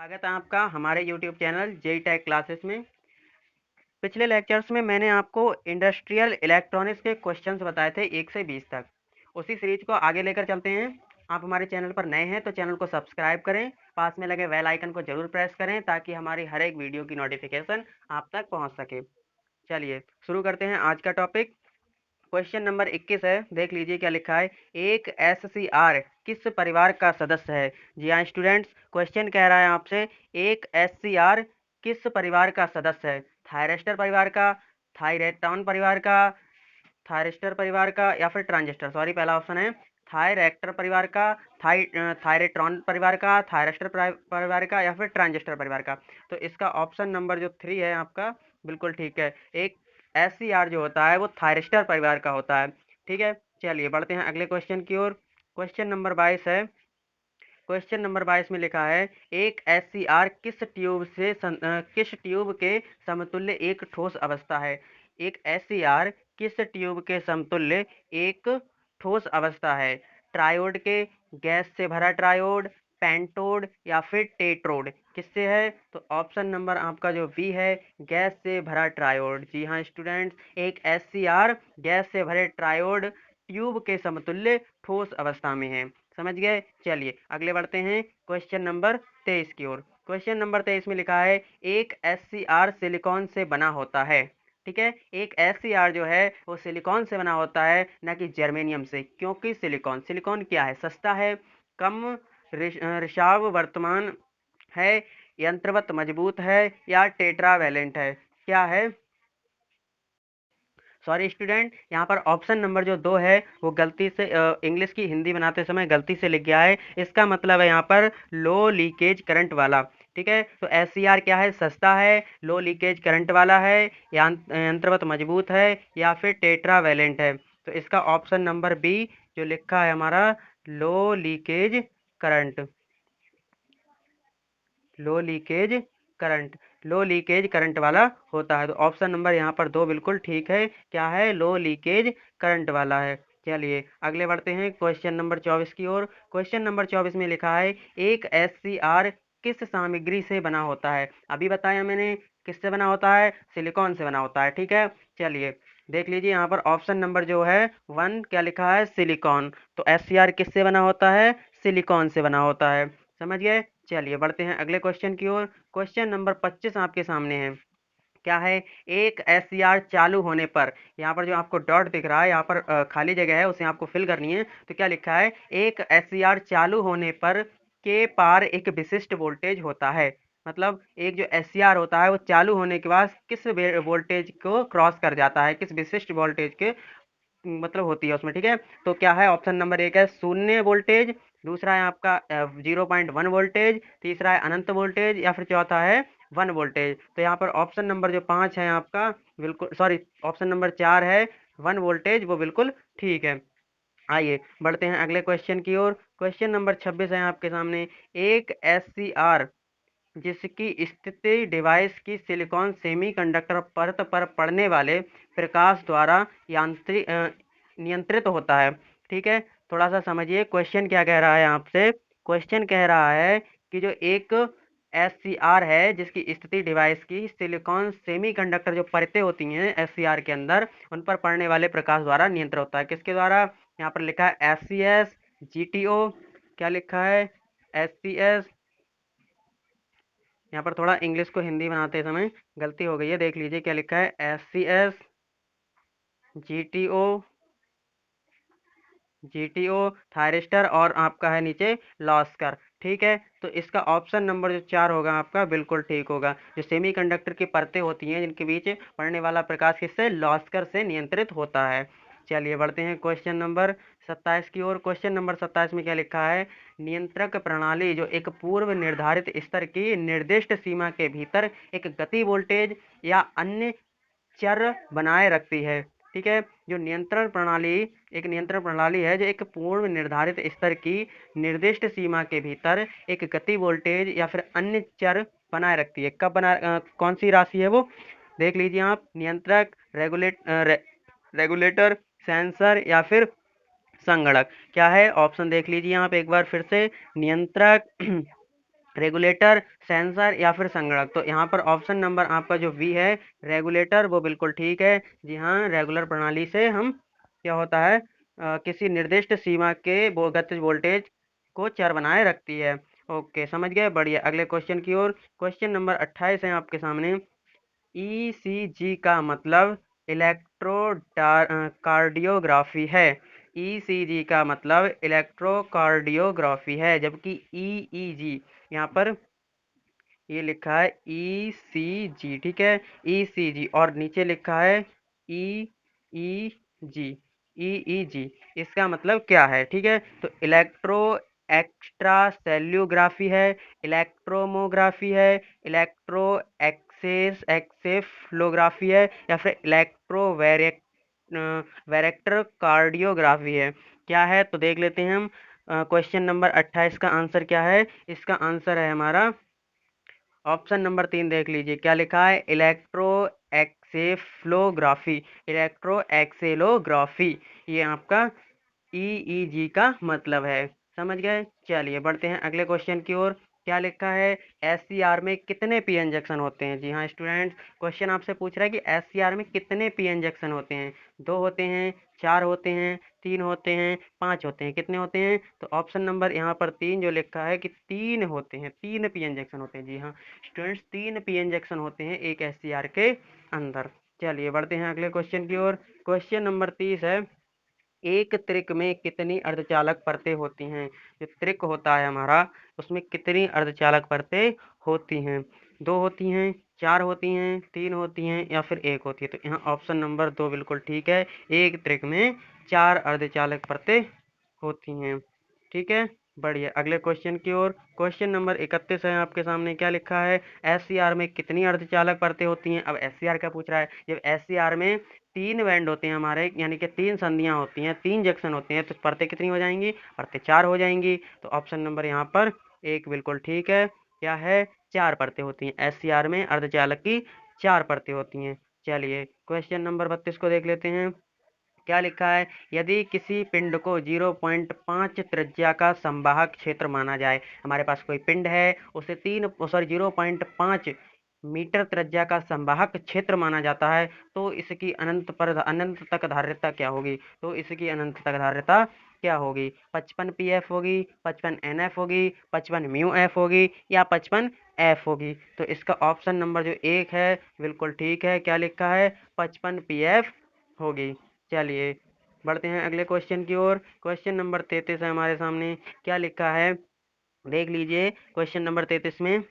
स्वागत है आपका हमारे YouTube channel JE tech classes में। पिछले लेक्चर्स में मैंने आपको इंडस्ट्रियल इलेक्ट्रॉनिक्स के क्वेश्चंस बताए थे 1 से 20 तक। उसी सीरीज को आगे लेकर चलते हैं। आप हमारे चैनल पर नए हैं तो चैनल को सब्सक्राइब करें, पास में लगे बेल आइकन को जरूर प्रेस करें ताकि हमारी हर एक वीडियो की नोटिफिकेशन आप तक पहुँच सके। चलिए शुरू करते हैं आज का टॉपिक। क्वेश्चन नंबर 21 है, देख लीजिए क्या लिखा है। एक SCR किस परिवार का सदस्य है? जी हाँ स्टूडेंट्स, क्वेश्चन कह रहा है आपसे एक SCR किस परिवार का सदस्य है? थायरेस्टर परिवार का, थायरेक्टॉन परिवार का, थायरिस्टर परिवार का या फिर ट्रांजिस्टर। सॉरी, पहला ऑप्शन है थायरेक्टर परिवार का, थायरेट्रॉन परिवार का, थायरिस्टर परिवार का या फिर ट्रांजिस्टर परिवार का। तो इसका ऑप्शन नंबर जो 3 है आपका बिल्कुल ठीक है। एक SCR जो होता है वो थायरिस्टर परिवार का होता है। ठीक है, चलिए बढ़ते हैं अगले क्वेश्चन की ओर। क्वेश्चन नंबर 22 है। क्वेश्चन नंबर 22 में लिखा है एक SCR किस ट्यूब के समतुल्य एक ठोस अवस्था है? एक SCR किस ट्यूब के समतुल्य एक ठोस अवस्था है? ट्रायोड के, गैस से भरा ट्रायोड, पेंटोड या फिर टेट्रोड, किससे है? तो ऑप्शन नंबर आपका जो बी है, गैस से भरा ट्रायोड। जी हाँ स्टूडेंट्स, एक SCR गैस से भरे ट्रायोड ट्यूब के समतुल्य ठोस अवस्था में है। समझ गए? चलिए अगले बढ़ते हैं क्वेश्चन नंबर 23 की ओर। क्वेश्चन नंबर 23 में लिखा है एक SCR सिलिकॉन से बना होता है। ठीक है, एक SCR जो है वो सिलिकॉन से बना होता है, न कि जर्मेनियम से। क्योंकि सिलिकॉन क्या है? सस्ता है, कम रिसाव वर्तमान है, यंत्रवत मजबूत है या टेट्रावैलेंट है? क्या है? सॉरी स्टूडेंट, यहाँ पर ऑप्शन नंबर जो 2 है वो गलती से इंग्लिश की हिंदी बनाते समय गलती से लिख गया है। इसका मतलब है यहाँ पर लो लीकेज करंट वाला। ठीक है, तो SCR क्या है? सस्ता है, लो लीकेज करंट वाला है, यंत्रवत मजबूत है या फिर टेट्रावैलेंट है? तो इसका ऑप्शन नंबर बी जो लिखा है हमारा, लो लीकेज करंट। लो लीकेज करंट, लो लीकेज करंट वाला होता है। तो ऑप्शन नंबर यहाँ पर 2 बिल्कुल ठीक है। क्या है? लो लीकेज करंट वाला है। चलिए आगे बढ़ते हैं क्वेश्चन नंबर 24 की ओर। क्वेश्चन नंबर 24 में लिखा है एक SCR किस सामग्री से बना होता है? अभी बताया मैंने, किससे बना होता है? सिलिकॉन से बना होता है। ठीक है, चलिए देख लीजिए यहाँ पर ऑप्शन नंबर जो है 1 क्या लिखा है? सिलिकॉन। तो SCR किससे बना होता है? सिलिकॉन से बना होता है। समझ गए? चलिए बढ़ते हैं अगले क्वेश्चन की ओर। क्वेश्चन नंबर 25 आपके सामने है। क्या है? एक SCR चालू होने पर, यहाँ पर जो आपको डॉट दिख रहा है, यहाँ पर खाली जगह है, उसे आपको फिल करनी है। तो क्या लिखा है? एक SCR चालू होने पर के पार एक विशिष्ट वोल्टेज होता है। मतलब एक जो SCR होता है वो चालू होने के बाद किस वोल्टेज को क्रॉस कर जाता है, किस विशिष्ट वोल्टेज के मतलब होती है उसमें। ठीक है, तो क्या है? ऑप्शन नंबर 1 है 0 वोल्टेज, दूसरा है आपका 0.1 वोल्टेज, तीसरा है अनंत वोल्टेज या फिर चौथा है 1 वोल्टेज। तो यहाँ पर ऑप्शन नंबर जो 5 है आपका, बिल्कुल सॉरी, ऑप्शन नंबर 4 है 1 वोल्टेज, वो बिल्कुल ठीक है। आइए बढ़ते हैं अगले क्वेश्चन की ओर। क्वेश्चन नंबर 26 है आपके सामने। एक SCR जिसकी स्थिति डिवाइस की सिलिकॉन सेमीकंडक्टर परत पर पड़ने वाले प्रकाश द्वारा नियंत्रित होता है। ठीक है, थोड़ा सा समझिए क्वेश्चन क्या कह रहा है आपसे। क्वेश्चन कह रहा है कि जो एक SCR है जिसकी स्थिति डिवाइस की सिलिकॉन सेमीकंडक्टर जो परतें होती हैं SCR के अंदर, उन पर पड़ने वाले प्रकाश द्वारा नियंत्रित होता है। किसके द्वारा? यहाँ पर लिखा है SCS, GTO, क्या लिखा है? SCS। यहाँ पर थोड़ा इंग्लिश को हिंदी बनाते समय गलती हो गई है, देख लीजिए क्या लिखा है। SCS, GTO, थायरिस्टर और आपका है नीचे लॉस्कर। ठीक है, तो इसका ऑप्शन नंबर जो 4 होगा आपका बिल्कुल ठीक होगा। जो सेमीकंडक्टर की परतें होती हैं जिनके बीच पड़ने वाला प्रकाश किससे? लॉस्कर से नियंत्रित होता है। चलिए बढ़ते हैं क्वेश्चन नंबर 27 की ओर। क्वेश्चन नंबर 27 में क्या लिखा है? नियंत्रक प्रणाली जो एक पूर्व निर्धारित स्तर की निर्दिष्ट सीमा के भीतर एक गति वोल्टेज या अन्य चर बनाए रखती है। ठीक है, जो एक नियंत्रण प्रणाली है जो एक पूर्व निर्धारित स्तर की निर्दिष्ट सीमा के भीतर एक गति वोल्टेज या फिर अन्य चर बनाए रखती है। कौन सी राशि है वो? देख लीजिए आप, नियंत्रक, रेगुलेटर, सेंसर या फिर संगणक। क्या है? ऑप्शन देख लीजिए आप एक बार फिर से। नियंत्रक रेगुलेटर, सेंसर या फिर संगणक। तो यहाँ पर ऑप्शन नंबर आपका जो बी है रेगुलेटर, वो बिल्कुल ठीक है। जी हाँ, रेगुलर प्रणाली से हम क्या होता है किसी निर्दिष्ट सीमा के गतिज वोल्टेज को चर बनाए रखती है। ओके, समझ गए, बढ़िया। अगले क्वेश्चन की ओर। क्वेश्चन नंबर 28 है आपके सामने। ईसीजी का मतलब कार्डियोग्राफी है। ईसीजी का मतलब इलेक्ट्रोकार्डियोग्राफी है, जबकि ईईजी यहाँ पर ये लिखा है ईसीजी, ठीक है, ईसीजी, और नीचे लिखा है ईईजी, ईईजी। इसका मतलब क्या है, ठीक है। तो इलेक्ट्रो एक्स्ट्रा सेल्यूग्राफी है, इलेक्ट्रोमोग्राफी है, इलेक्ट्रो एक्सेफ्लोग्राफी है, या फिर इलेक्ट्रो वेरेक्टर कार्डियोग्राफी है। क्या है तो देख लेते हैं हम। क्वेश्चन नंबर 28 का आंसर क्या है। इसका आंसर है हमारा ऑप्शन नंबर 3। देख लीजिए क्या लिखा है, इलेक्ट्रो एक्सेफ्लोग्राफी, इलेक्ट्रो एक्सेलोग्राफी, ये आपका ईईजी का मतलब है। समझ गए। चलिए बढ़ते हैं अगले क्वेश्चन की ओर। क्या लिखा है, एससीआर में कितने पी इंजेक्शन होते हैं। जी हाँ स्टूडेंट्स, क्वेश्चन आपसे पूछ रहा है कि एससीआर में कितने पी इंजेक्शन होते हैं। 2 होते हैं, 4 होते हैं, 3 होते हैं, 5 होते हैं। कितने होते हैं, तो ऑप्शन नंबर यहाँ पर 3 जो लिखा है कि 3 होते हैं, 3 पी इंजेक्शन होते हैं। जी हाँ स्टूडेंट्स, 3 पी इंजेक्शन होते हैं एक एससीआर के अंदर। चलिए बढ़ते हैं अगले क्वेश्चन की ओर। क्वेश्चन नंबर 30 है, एक त्रिक में कितनी अर्धचालक परतें होती हैं। जो त्रिक होता है हमारा, उसमें कितनी अर्धचालक परतें होती हैं। 2 होती हैं, 4 होती हैं, 3 होती हैं, या फिर 1 होती है। तो यहाँ ऑप्शन नंबर 2 बिल्कुल ठीक है। एक त्रिक में 4 अर्धचालक परतें होती हैं, ठीक है, बढ़िया। अगले क्वेश्चन की ओर। क्वेश्चन नंबर 31 है आपके सामने। क्या लिखा है, एससीआर में कितनी अर्धचालक परतें होती हैं। अब एससीआर का पूछ रहा है। जब एससीआर में 3 बैंड होते हैं हमारे, यानी कि 3 संधियां होती हैं, 3 जंक्शन होते हैं, तो परतें कितनी हो जाएंगी, परतें 4 हो जाएंगी। तो ऑप्शन नंबर यहाँ पर 1 बिल्कुल ठीक है। क्या है, 4 परतें होती हैं एससीआर में, अर्धचालक की 4 परतें होती हैं। चलिए क्वेश्चन नंबर 32 को देख लेते हैं। क्या लिखा है, यदि किसी पिंड को 0.5 त्रिज्या का संवाहक क्षेत्र माना जाए। हमारे पास कोई पिंड है, उसे 0.5 मीटर त्रिज्या का संवाहक क्षेत्र माना जाता है, तो इसकी अनंत तक धारिता क्या होगी। तो इसकी अनंत तक धारिता क्या होगी, 55 पीएफ होगी, 55 एनएफ होगी, 55 म्यू एफ होगी, या 55 एफ होगी। तो इसका ऑप्शन नंबर जो 1 है बिल्कुल ठीक है। क्या लिखा है, 55 पीएफ होगी। चलिए बढ़ते हैं अगले क्वेश्चन की ओर। क्वेश्चन नंबर 33 है हमारे सामने। क्या लिखा है, देख लीजिए क्वेश्चन नंबर 33 में,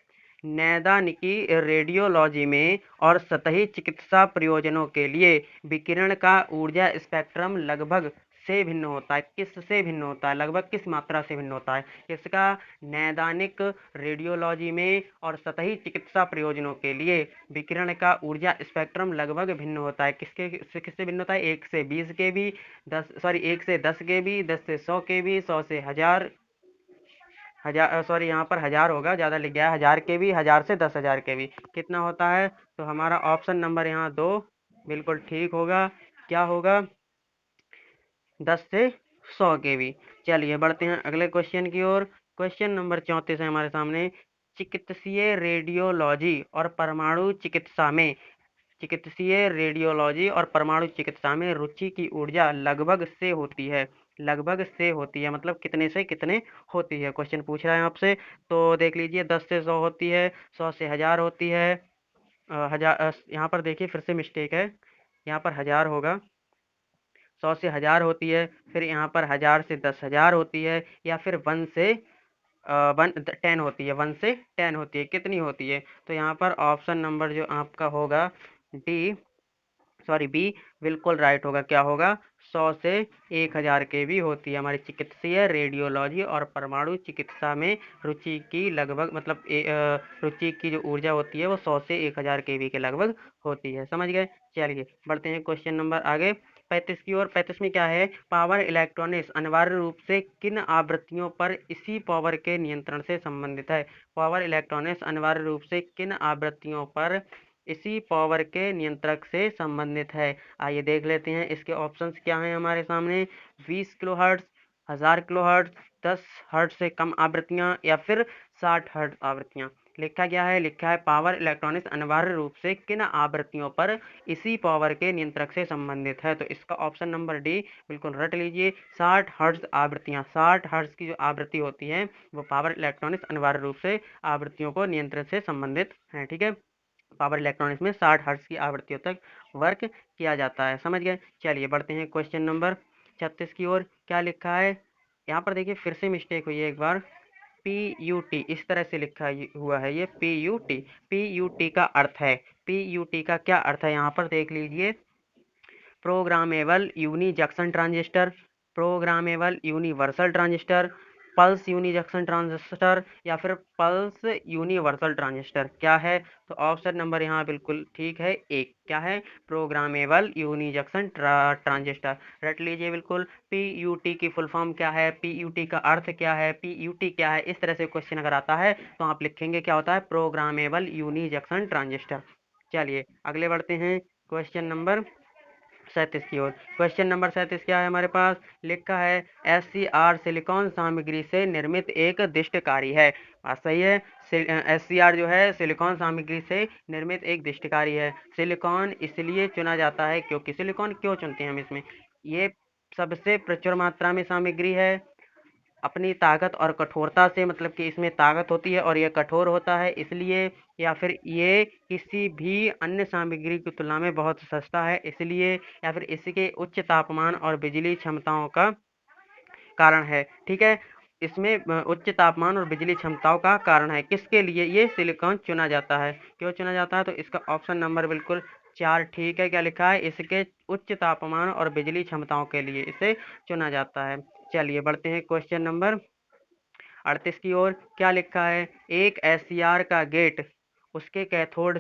नैदानिकी रेडियोलॉजी में और सतही चिकित्सा प्रयोजनों के लिए विकिरण का ऊर्जा स्पेक्ट्रम लगभग से भिन्न होता है। किस से भिन्न होता है, लगभग किस मात्रा से भिन्न होता है। इसका नैदानिक रेडियोलॉजी में और सतही चिकित्सा प्रयोजनों के लिए विकिरण का ऊर्जा स्पेक्ट्रम लगभग भिन्न होता है। किससे भिन्न होता है, 1 से 20 के बी, 1 से 10 के बी, 10 से 100 के बी, 100 से 1000, यहाँ पर 1000 होगा, ज़्यादा लिख गया, 1000 के बी, 1000 से 10,000 के बी कितना होता है। तो हमारा ऑप्शन नंबर यहाँ 2 बिल्कुल ठीक होगा। क्या होगा, 10 से 100 के बी। चलिए बढ़ते हैं अगले क्वेश्चन की ओर। क्वेश्चन नंबर 34 है हमारे सामने। चिकित्सीय रेडियोलॉजी और परमाणु चिकित्सा में चिकित्सीय रेडियोलॉजी और परमाणु चिकित्सा में रुचि की ऊर्जा लगभग से होती है। लगभग से होती है मतलब कितने से कितने होती है, क्वेश्चन पूछ रहा है आपसे। तो देख लीजिए 10 से 100 होती है, 100 से 1000 होती है, यहाँ पर देखिए फिर से मिस्टेक है, यहाँ पर 1000 होगा, 100 से 1000 होती है, फिर यहाँ पर 1000 से 10,000 होती है, या फिर 1 से 10 होती है, 1 से 10 होती है, कितनी होती है। तो यहाँ पर ऑप्शन नंबर जो आपका होगा बी बिल्कुल राइट होगा। क्या होगा, 100 से 1000 के भी होती है। हमारी चिकित्सीय रेडियोलॉजी और परमाणु चिकित्सा में रुचि की लगभग मतलब रुचि की जो ऊर्जा होती है वो 100 से 1000 के बी के लगभग होती है। समझ गए। चलिए बढ़ते हैं क्वेश्चन नंबर आगे 35 की ओर। 35 में क्या है, पावर इलेक्ट्रॉनिक्स अनिवार्य रूप से किन आवृत्तियों पर इसी पावर के नियंत्रण से संबंधित है। पावर इलेक्ट्रॉनिक्स अनिवार्य रूप से किन आवृत्तियों पर इसी पावर के नियंत्रक से संबंधित है। आइए देख लेते हैं इसके ऑप्शंस क्या हैं हमारे सामने। 20 किलोहर्ट्ज, 1000 किलोहर्ट्ज, 10 हर्ट्ज से कम आवृत्तियां, या फिर 60 हर्ट्ज आवृत्तियां। लिखा गया है, लिखा है पावर इलेक्ट्रॉनिक्स अनिवार्य रूप से किन आवृत्तियों पर इसी पावर के नियंत्रक से संबंधित है। तो इसका ऑप्शन नंबर डी बिल्कुल रट लीजिए। 60 हर्ट्ज आवृत्तियां, 60 हर्ट्ज की जो आवृत्ति होती है वो पावर इलेक्ट्रॉनिक्स अनिवार्य रूप से आवृत्तियों को नियंत्रण से संबंधित है। ठीक है, पावर इलेक्ट्रॉनिक्स में 60 हर्ट्ज की आवृत्तियों तक वर्क किया जाता है। समझ गए। चलिए बढ़ते हैं क्वेश्चन नंबर 36 की ओर। क्या लिखा है यहाँ पर, देखिए फिर से मिस्टेक हुई है एक बार। PUT इस तरह से लिखा हुआ है, ये PUT। PUT का अर्थ है, PUT का क्या अर्थ है यहाँ पर देख लीजिए। Programmable uni junction transistor, programmable universal transistor, pulse uni junction transistor या फिर पल्स यूनिवर्सल ट्रांजिस्टर। क्या है, तो ऑप्शन नंबर यहाँ बिल्कुल ठीक है, एक। क्या है, प्रोग्रामेबल यूनी जंक्शन ट्रांजिस्टर। रट लीजिए बिल्कुल। PUT की फुल फॉर्म क्या है, PUT का अर्थ क्या है, PUT क्या है, इस तरह से क्वेश्चन अगर आता है तो आप लिखेंगे क्या होता है, प्रोग्रामेबल यूनी जंक्शन ट्रांजिस्टर। चलिए अगले बढ़ते हैं क्वेश्चन नंबर 37 की ओर। क्वेश्चन नंबर 37 क्या है हमारे पास, लिखा है SCR सिलिकॉन सामग्री से निर्मित एक दिष्टकारी है। बात सही है। SCR जो है सिलिकॉन सामग्री से निर्मित एक दिष्टकारी है। सिलिकॉन इसलिए चुना जाता है क्योंकि, सिलिकॉन क्यों चुनते हैं हम इसमें, ये सबसे प्रचुर मात्रा में सामग्री है, अपनी ताकत और कठोरता से, मतलब कि इसमें ताकत होती है और यह कठोर होता है इसलिए, या फिर ये किसी भी अन्य सामग्री की तुलना में बहुत सस्ता है इसलिए, या फिर इसके उच्च तापमान और बिजली क्षमताओं का कारण है। ठीक है, इसमें उच्च तापमान और बिजली क्षमताओं का कारण है। किसके लिए ये सिलिकॉन चुना जाता है, क्यों चुना जाता है, तो इसका ऑप्शन नंबर बिल्कुल 4 ठीक है। क्या लिखा है, इसके उच्च तापमान और बिजली क्षमताओं के लिए इसे चुना जाता है। चलिए बढ़ते हैं क्वेश्चन नंबर 38 की ओर। क्या लिखा है, एक SCR का गेट उसके कैथोड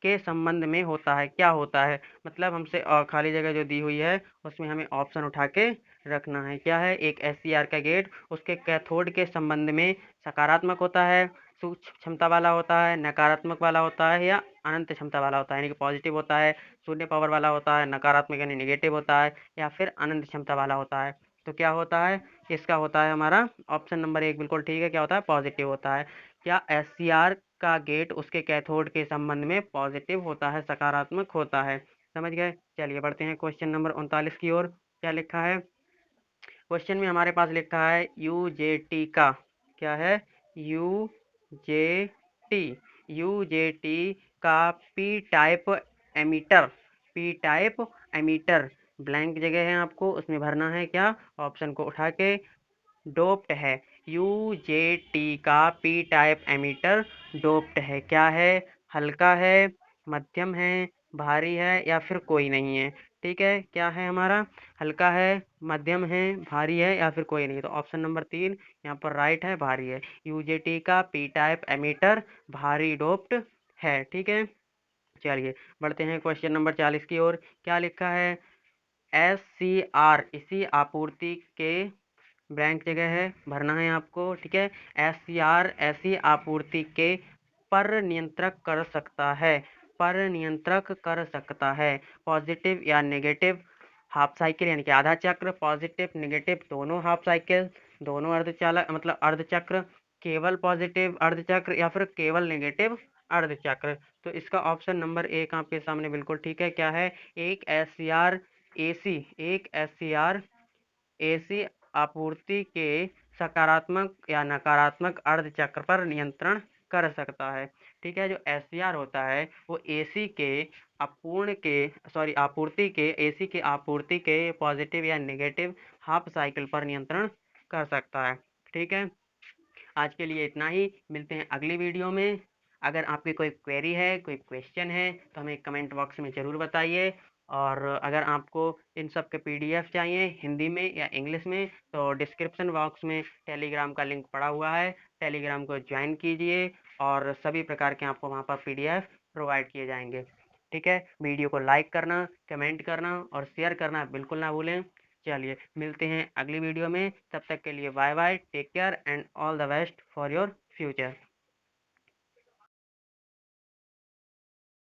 के संबंध में होता है। क्या होता है, मतलब हमसे खाली जगह जो दी हुई है उसमें हमें ऑप्शन उठा के रखना है। क्या है, एक SCR का गेट उसके कैथोड के संबंध में सकारात्मक होता है, सूक्ष्म क्षमता वाला होता है, नकारात्मक वाला होता है, या अनंत क्षमता वाला होता है, यानी कि पॉजिटिव होता है, शून्य पावर वाला होता है, नकारात्मक यानी निगेटिव होता है, या फिर अनंत क्षमता वाला होता है। तो क्या होता है, इसका होता है हमारा ऑप्शन नंबर 1 बिल्कुल ठीक है। क्या होता है, पॉजिटिव होता है। क्या SCR का गेट उसके कैथोड के संबंध में पॉजिटिव होता है, सकारात्मक होता है। समझ गए। चलिए बढ़ते हैं क्वेश्चन नंबर 39 की ओर। क्या लिखा है, क्वेश्चन में हमारे पास लिखा है UJT का, क्या है, UJT, UJT का P type emitter, P type emitter, blank जगह है आपको उसमें भरना है, क्या, ऑप्शन को उठा के, डोप्ड है। UJT का P टाइप एमीटर डोप्ड है। क्या है, हल्का है, मध्यम है, भारी है, या फिर कोई नहीं है। ठीक है, क्या है हमारा, हल्का है, मध्यम है, भारी है, या फिर कोई नहीं। तो ऑप्शन नंबर 3 यहाँ पर राइट है, भारी है। UJT का P टाइप एमीटर भारी डोप्ड है। ठीक है, चलिए बढ़ते हैं क्वेश्चन नंबर 40 की ओर। क्या लिखा है, SCR इसी आपूर्ति के, ब्लैंक जगह है भरना है आपको। ठीक है, SCR ऐसी आपूर्ति के पर नियंत्रक कर सकता है, पर नियंत्रक कर सकता है, पॉजिटिव या नेगेटिव हाफ साइकिल, यानी कि आधा चक्र, पॉजिटिव नेगेटिव दोनों हाफ साइकिल, दोनों अर्धचालक मतलब अर्धचक्र, केवल पॉजिटिव अर्धचक्र, या फिर केवल नेगेटिव अर्धचक्र। तो इसका ऑप्शन नंबर 1 आपके सामने बिल्कुल ठीक है। क्या है, एक SCR AC, एक SCR AC आपूर्ति के सकारात्मक या नकारात्मक अर्धचक्र पर नियंत्रण कर सकता है। ठीक है, जो SCR होता है वो AC के आपूर्ति के, AC के आपूर्ति के पॉजिटिव या नेगेटिव हाफ साइकिल पर नियंत्रण कर सकता है। ठीक है, आज के लिए इतना ही, मिलते हैं अगली वीडियो में। अगर आपकी कोई क्वेरी है, कोई क्वेश्चन है तो हमें कमेंट बॉक्स में ज़रूर बताइए। और अगर आपको इन सब के PDF चाहिए हिंदी में या इंग्लिश में तो डिस्क्रिप्शन बॉक्स में टेलीग्राम का लिंक पड़ा हुआ है, टेलीग्राम को ज्वाइन कीजिए और सभी प्रकार के आपको वहाँ पर PDF प्रोवाइड किए जाएंगे। ठीक है, वीडियो को लाइक करना, कमेंट करना और शेयर करना बिल्कुल ना भूलें। चलिए मिलते हैं अगली वीडियो में, तब तक के लिए bye bye, take care and all the best for your future.